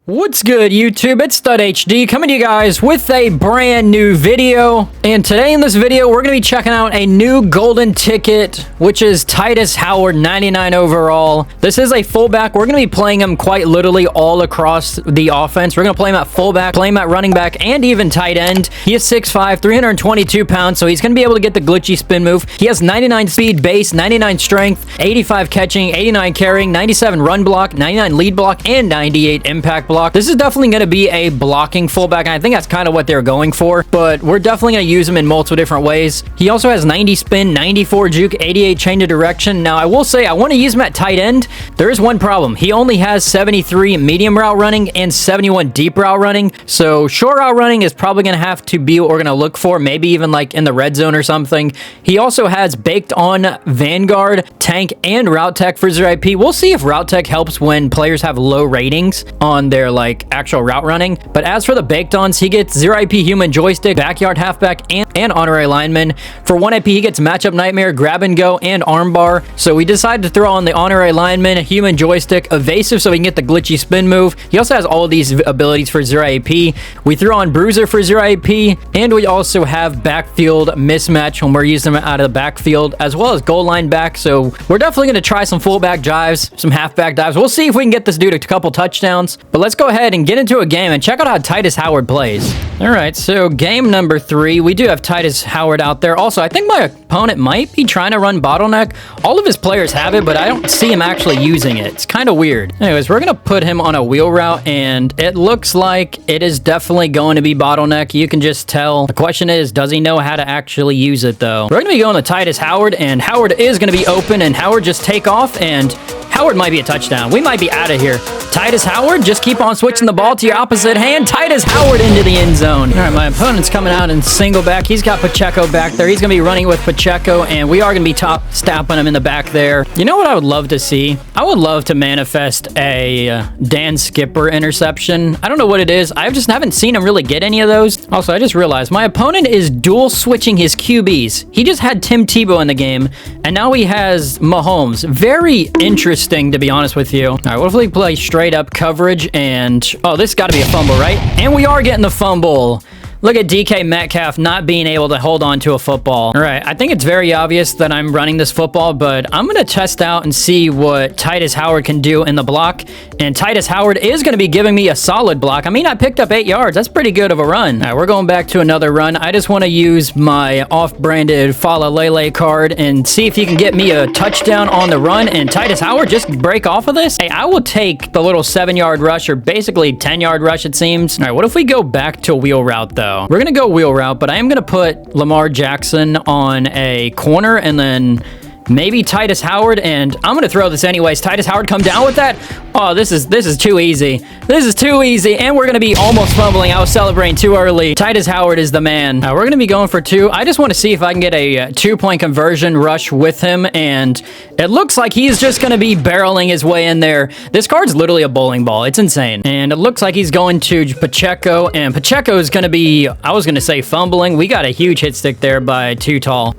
What's good, YouTube? It's Stud HD coming to you guys with a brand new video. And today in this video, we're going to be checking out a new golden ticket, which is Tytus Howard, 99 overall. This is a fullback. We're going to be playing him quite literally all across the offense. We're going to play him at fullback, play him at running back, and even tight end. He is 6'5", 322 pounds, so he's going to be able to get the glitchy spin move. He has 99 speed base, 99 strength, 85 catching, 89 carrying, 97 run block, 99 lead block, and 98 impact block. This is definitely going to be a blocking fullback, and I think that's kind of what they're going for, but we're definitely going to use him in multiple different ways. He also has 90 spin, 94 juke, 88 change of direction. Now, I will say I want to use him at tight end. There is one problem. He only has 73 medium route running and 71 deep route running, so short route running is probably going to have to be what we're going to look for, maybe even like in the red zone or something. He also has baked on Vanguard, tank, and route tech for 0IP. We'll see if route tech helps when players have low ratings on their like actual route running. But as for the baked ons, he gets 0IP human joystick, backyard halfback, and honorary lineman. For 1IP, he gets matchup nightmare, grab and go, and armbar. So we decided to throw on the honorary lineman, human joystick, evasive so we can get the glitchy spin move. He also has all of these abilities for 0IP. We threw on bruiser for 0IP, and we also have backfield mismatch when we're using him out of the backfield, as well as goal line back. So we're definitely going to try some fullback drives, some halfback dives. We'll see if we can get this dude a couple touchdowns. But let's go ahead and get into a game and check out how Tytus Howard plays. All right, so game number 3. We do have Tytus Howard out there. Also, I think my opponent might be trying to run bottleneck. All of his players have it, but I don't see him actually using it. It's kind of weird. Anyways, we're going to put him on a wheel route, and it looks like it is definitely going to be bottleneck. You can just tell. The question is, does he know how to actually use it, though? We're going to be going to Tytus Howard, and Howard is going to be open, and Howard just take off, and Howard might be a touchdown. We might be out of here. Tytus Howard, just keep on switching the ball to your opposite hand. Tytus Howard into the end zone. All right, my opponent's coming out in single back. He's got Pacheco back there. He's going to be running with Pacheco, and we are going to be top stapping him in the back there. You know what I would love to see? I would love to manifest a Dan Skipper interception. I don't know what it is. I just haven't seen him really get any of those. Also, I just realized my opponent is dual switching his QBs. He just had Tim Tebow in the game, and now he has Mahomes. Very interesting, to be honest with you. All right, what if we play straight up coverage and oh, this got to be a fumble, right? And we are getting the fumble. Look at DK Metcalf not being able to hold on to a football. All right, I think it's very obvious that I'm running this football, but I'm going to test out and see what Tytus Howard can do in the block. And Tytus Howard is going to be giving me a solid block. I mean, I picked up 8 yards. That's pretty good of a run. All right, we're going back to another run. I just want to use my off-branded Fala Lele card and see if he can get me a touchdown on the run. And Tytus Howard just break off of this. Hey, I will take the little 7-yard rush, or basically 10-yard rush, it seems. All right, what if we go back to wheel route, though? We're going to go wheel route, but I am going to put Lamar Jackson on a corner and then maybe Tytus Howard, and I'm going to throw this anyways. Tytus Howard, come down with that. Oh, this is too easy. This is too easy, and we're going to be almost fumbling. I was celebrating too early. Tytus Howard is the man. We're going to be going for 2. I just want to see if I can get a 2-point conversion rush with him, and it looks like he's just going to be barreling his way in there. This card's literally a bowling ball. It's insane. And it looks like he's going to Pacheco, and Pacheco is going to be, I was going to say fumbling. We got a huge hit stick there by Too Tall.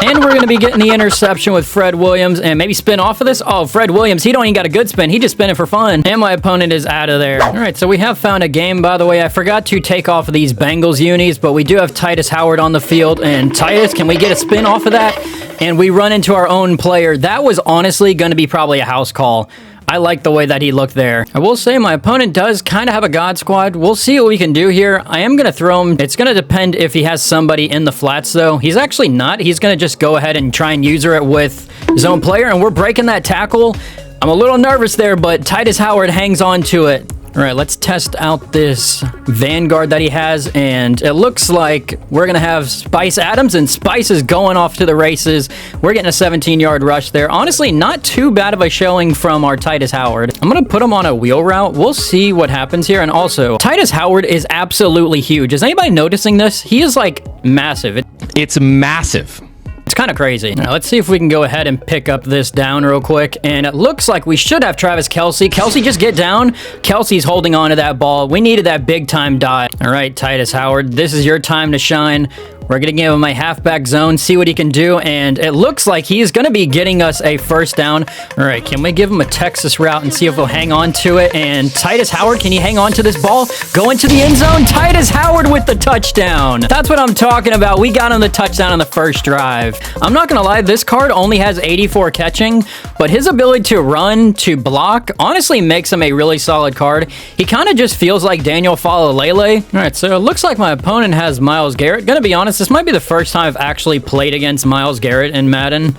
And we're going to be getting the interception with Fred Williams and maybe spin off of this. Oh, Fred Williams, he don't even got a good spin. He just spinning for fun. And my opponent is out of there. All right, so we have found a game, by the way. I forgot to take off of these Bengals unis, but we do have Tytus Howard on the field. And Tytus, can we get a spin off of that? And we run into our own player. That was honestly going to be probably a house call. I like the way that he looked there. I will say my opponent does kind of have a God squad. We'll see what we can do here. I am going to throw him. It's going to depend if he has somebody in the flats, though. He's actually not. He's going to just go ahead and try and user it with zone player, and we're breaking that tackle. I'm a little nervous there, but Tytus Howard hangs on to it. All right, let's test out this Vanguard that he has, and it looks like we're going to have Spice Adams, and Spice is going off to the races. We're getting a 17-yard rush there. Honestly, not too bad of a showing from our Tytus Howard. I'm going to put him on a wheel route. We'll see what happens here, and also, Tytus Howard is absolutely huge. Is anybody noticing this? He is, like, massive. It's massive. It's kind of crazy. Now, let's see if we can go ahead and pick up this down real quick. And it looks like we should have Travis Kelce. Kelce, just get down. Kelce's holding on to that ball. We needed that big time dive. All right, Tytus Howard, this is your time to shine. We're going to give him a halfback zone, see what he can do, and it looks like he's going to be getting us a first down. All right, can we give him a Texas route and see if he'll hang on to it? And Tytus Howard, can he hang on to this ball? Go into the end zone. Tytus Howard with the touchdown. That's what I'm talking about. We got him the touchdown on the first drive. I'm not going to lie, this card only has 84 catching, but his ability to run, to block, honestly makes him a really solid card. He kind of just feels like Daniel Falalele. All right, so it looks like my opponent has Myles Garrett. Gonna be honest, this might be the first time I've actually played against Myles Garrett in Madden,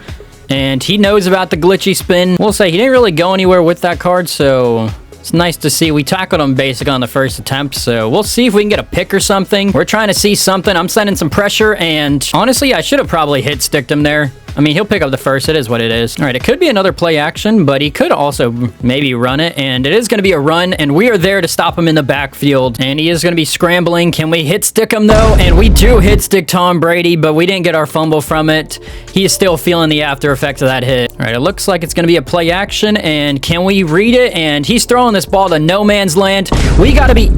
and he knows about the glitchy spin. We'll say he didn't really go anywhere with that card, so it's nice to see. We tackled him basically on the first attempt, so we'll see if we can get a pick or something. We're trying to see something. I'm sending some pressure, and honestly, I should have probably hit sticked him there. I mean, he'll pick up the first. It is what it is. All right, it could be another play action, but he could also maybe run it, and it is going to be a run, and we are there to stop him in the backfield, and he is going to be scrambling. Can we hit stick him, though? And we do hit stick Tom Brady, but we didn't get our fumble from it. He is still feeling the after effects of that hit. All right, it looks like it's going to be a play action, and can we read it? And he's throwing this ball to no man's land. We got to be...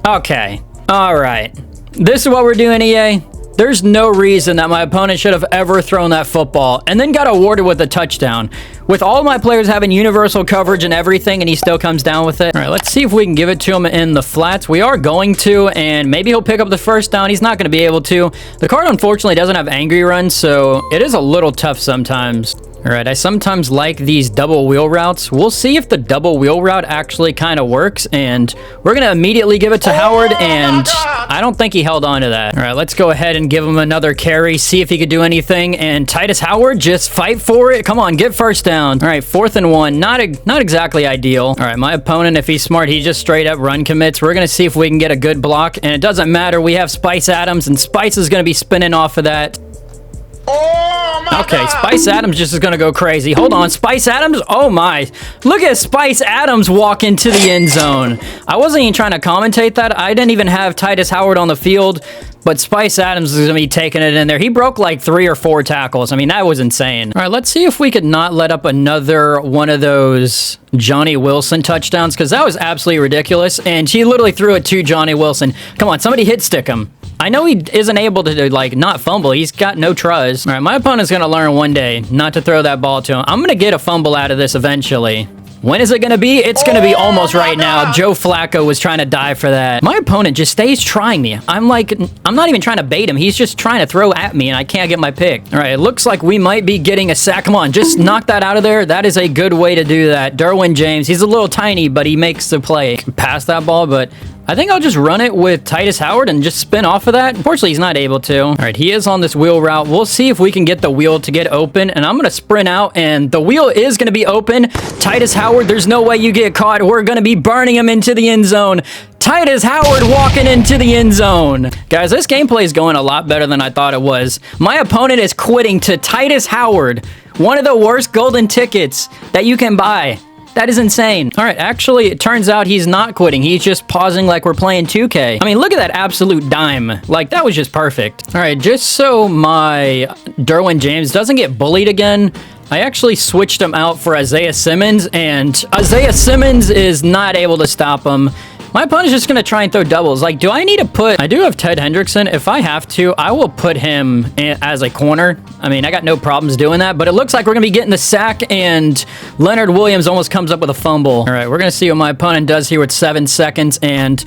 Okay. All right. This is what we're doing, EA. There's no reason that my opponent should have ever thrown that football and then got awarded with a touchdown. With all my players having universal coverage and everything, and he still comes down with it. All right, let's see if we can give it to him in the flats. We are going to, and maybe he'll pick up the first down. He's not going to be able to. The card, unfortunately, doesn't have angry runs, so it is a little tough sometimes. All right, I sometimes like these double wheel routes. We'll see if the double wheel route actually kind of works, and we're going to immediately give it to Howard, and I don't think he held on to that. All right, let's go ahead and give him another carry, see if he could do anything, and Tytus Howard, just fight for it. Come on, get first down. All right, 4th and 1. Not exactly ideal. All right, my opponent, if he's smart, he just straight up run commits. We're going to see if we can get a good block, and it doesn't matter. We have Spice Adams, and Spice is going to be spinning off of that. Okay, Spice Adams just is going to go crazy. Hold on, Spice Adams? Oh my. Look at Spice Adams walk into the end zone. I wasn't even trying to commentate that. I didn't even have Tytus Howard on the field, but Spice Adams is going to be taking it in there. He broke like 3 or 4 tackles. I mean, that was insane. All right, let's see if we could not let up another one of those Johnny Wilson touchdowns, because that was absolutely ridiculous, and she literally threw it to Johnny Wilson. Come on, somebody hit stick him. I know he isn't able to, like, not fumble. He's got no trust. All right, my opponent's going to learn one day not to throw that ball to him. I'm going to get a fumble out of this eventually. When is it going to be? It's going to be almost right now. Joe Flacco was trying to die for that. My opponent just stays trying me. I'm not even trying to bait him. He's just trying to throw at me, and I can't get my pick. All right, it looks like we might be getting a sack. Come on, just knock that out of there. That is a good way to do that. Derwin James, he's a little tiny, but he makes the play. Pass that ball, but I think I'll just run it with Tytus Howard and just spin off of that. Unfortunately, he's not able to. All right, he is on this wheel route. We'll see if we can get the wheel to get open, and I'm going to sprint out, and the wheel is going to be open. Tytus Howard, there's no way you get caught. We're going to be burning him into the end zone. Tytus Howard walking into the end zone. Guys, this gameplay is going a lot better than I thought it was. My opponent is quitting to Tytus Howard, one of the worst golden tickets that you can buy. That is insane. All right, actually, it turns out he's not quitting. He's just pausing like we're playing 2K. I mean, look at that absolute dime. Like, that was just perfect. All right, just so my Derwin James doesn't get bullied again, I actually switched him out for Isaiah Simmons, and Isaiah Simmons is not able to stop him. My opponent's just going to try and throw doubles. Like, do I need to put... I do have Ted Hendrickson. If I have to, I will put him as a corner. I mean, I got no problems doing that, but it looks like we're going to be getting the sack, and Leonard Williams almost comes up with a fumble. All right, we're going to see what my opponent does here with 7 seconds, and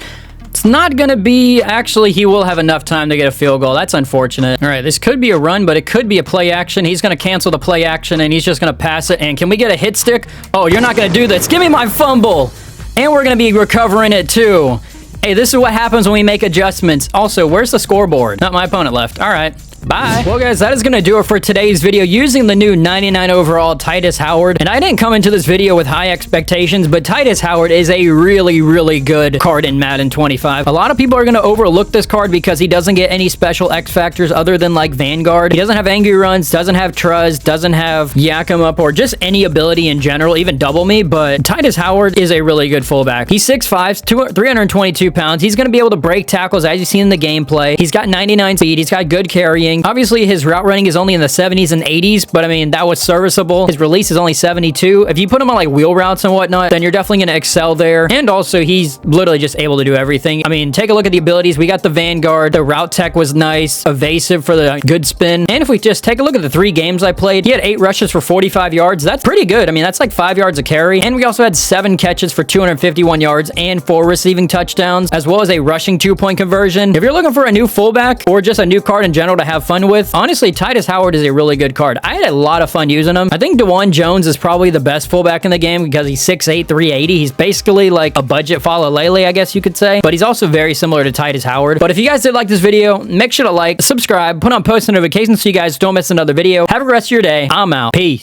it's not going to be... Actually, he will have enough time to get a field goal. That's unfortunate. All right, this could be a run, but it could be a play action. He's going to cancel the play action, and he's just going to pass it, and can we get a hit stick? Oh, you're not going to do this. Give me my fumble! And we're going to be recovering it, too. Hey, this is what happens when we make adjustments. Also, where's the scoreboard? Not my opponent left. All right. Bye. Well, guys, that is going to do it for today's video using the new 99 overall Tytus Howard. And I didn't come into this video with high expectations, but Tytus Howard is a really, really good card in Madden 25. A lot of people are going to overlook this card because he doesn't get any special X factors other than like Vanguard. He doesn't have angry runs, doesn't have trust, doesn't have yak him up, or just any ability in general, even double me. But Tytus Howard is a really good fullback. He's 6'5", 322 pounds. He's going to be able to break tackles as you see in the gameplay. He's got 99 speed. He's got good carrying. being. Obviously, his route running is only in the 70s and 80s, but I mean, that was serviceable. His release is only 72. If you put him on like wheel routes and whatnot, then you're definitely going to excel there. And also, he's literally just able to do everything. I mean, take a look at the abilities. We got the Vanguard. The route tech was nice. Evasive for the good spin. And if we just take a look at the 3 games I played, he had 8 rushes for 45 yards. That's pretty good. I mean, that's like 5 yards a carry. And we also had 7 catches for 251 yards and 4 receiving touchdowns, as well as a rushing 2-point conversion. If you're looking for a new fullback or just a new card in general to have fun with, honestly, Tytus Howard is a really good card. I had a lot of fun using him. I think DeJuan Jones is probably the best fullback in the game because he's 6'8", 380. He's basically like a budget Falalele, I guess you could say, but he's also very similar to Tytus Howard. But if you guys did like this video, make sure to like, subscribe, put on post notifications so you guys don't miss another video. Have a good rest of your day. I'm out. Peace.